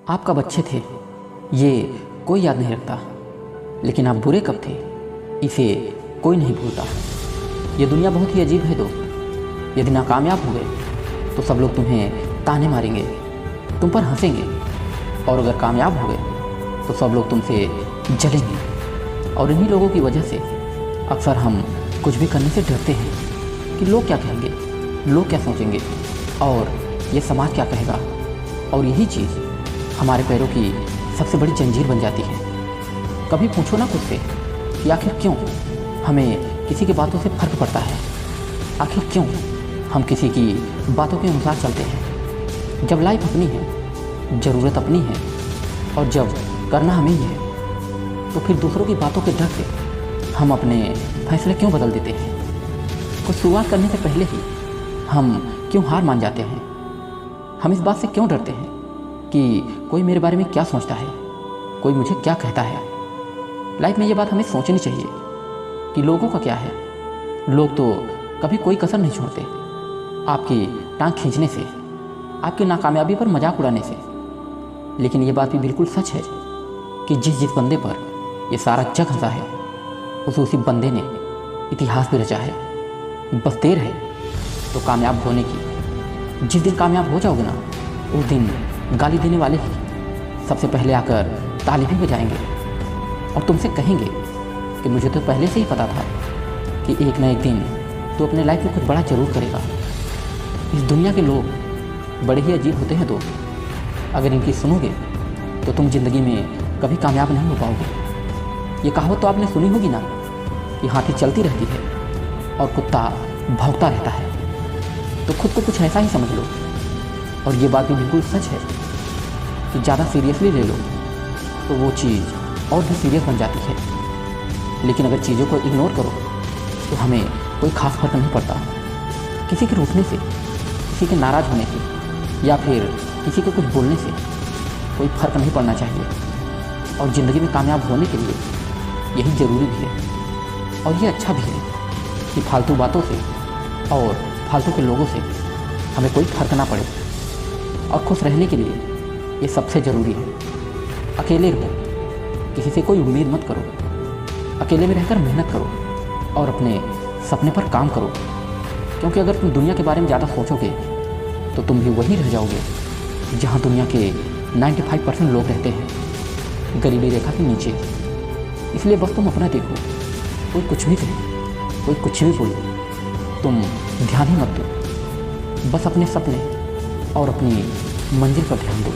आप कब अच्छे थे ये कोई याद नहीं रखता, लेकिन आप बुरे कब थे इसे कोई नहीं भूलता। ये दुनिया बहुत ही अजीब है दोस्त। यदि नाकामयाब हो गए तो सब लोग तुम्हें ताने मारेंगे, तुम पर हंसेंगे, और अगर कामयाब हो गए तो सब लोग तुमसे जलेंगे। और इन्हीं लोगों की वजह से अक्सर हम कुछ भी करने से डरते हैं कि लोग क्या कहेंगे, लोग क्या सोचेंगे, और ये समाज क्या कहेगा। और यही चीज़ हमारे पैरों की सबसे बड़ी जंजीर बन जाती है। कभी पूछो ना खुद से कि आखिर क्यों हमें किसी की बातों से फर्क पड़ता है, आखिर क्यों हम किसी की बातों के अनुसार चलते हैं, जब लाइफ अपनी है, ज़रूरत अपनी है, और जब करना हमें ही है, तो फिर दूसरों की बातों के डर से हम अपने फैसले क्यों बदल देते हैं। कुछ शुरुआत करने से पहले ही हम क्यों हार मान जाते हैं। हम इस बात से क्यों डरते हैं कि कोई मेरे बारे में क्या सोचता है, कोई मुझे क्या कहता है। लाइफ में ये बात हमें सोचनी चाहिए कि लोगों का क्या है। लोग तो कभी कोई कसर नहीं छोड़ते, आपकी टांग खींचने से, आपकी नाकामयाबी पर मजाक उड़ाने से। लेकिन ये बात भी बिल्कुल सच है कि जिस बंदे पर ये सारा जग हंसा है उसी बंदे ने इतिहास भी रचा है। बस देर है तो कामयाब होने की। जिस दिन कामयाब हो जाओगे ना, उस दिन गाली देने वाले ही सबसे पहले आकर ताली भी बजाएंगे और तुमसे कहेंगे कि मुझे तो पहले से ही पता था कि एक ना एक दिन तो अपने लाइफ में कुछ बड़ा ज़रूर करेगा। इस दुनिया के लोग बड़े ही अजीब होते हैं दोस्त। अगर इनकी सुनोगे तो तुम ज़िंदगी में कभी कामयाब नहीं हो पाओगे। ये कहावत तो आपने सुनी होगी ना कि हाथी चलती रहती है और कुत्ता भौंकता रहता है। तो खुद को कुछ ऐसा ही समझ लो। और ये बात भी बिल्कुल सच है कि ज़्यादा सीरियसली ले लो तो वो चीज़ और भी सीरियस बन जाती है। लेकिन अगर चीज़ों को इग्नोर करो तो हमें कोई खास फर्क नहीं पड़ता। किसी के रूठने से, किसी के नाराज़ होने से, या फिर किसी को कुछ बोलने से कोई फ़र्क नहीं पड़ना चाहिए। और ज़िंदगी में कामयाब होने के लिए यही ज़रूरी भी है और ये अच्छा भी है कि फालतू बातों से और फालतू के लोगों से हमें कोई फ़र्क ना पड़े। और खुश रहने के लिए ये सबसे ज़रूरी है। अकेले रहो, किसी से कोई उम्मीद मत करो, अकेले में रहकर मेहनत करो और अपने सपने पर काम करो। क्योंकि अगर तुम दुनिया के बारे में ज़्यादा सोचोगे तो तुम भी वहीं रह जाओगे जहाँ दुनिया के 95% लोग रहते हैं, गरीबी रेखा के नीचे। इसलिए बस तुम अपना देखो, कोई कुछ भी कहे, कोई कुछ भी बोले, तुम ध्यान ही मत दो। बस अपने सपने और अपनी मंजिल पर ध्यान दो।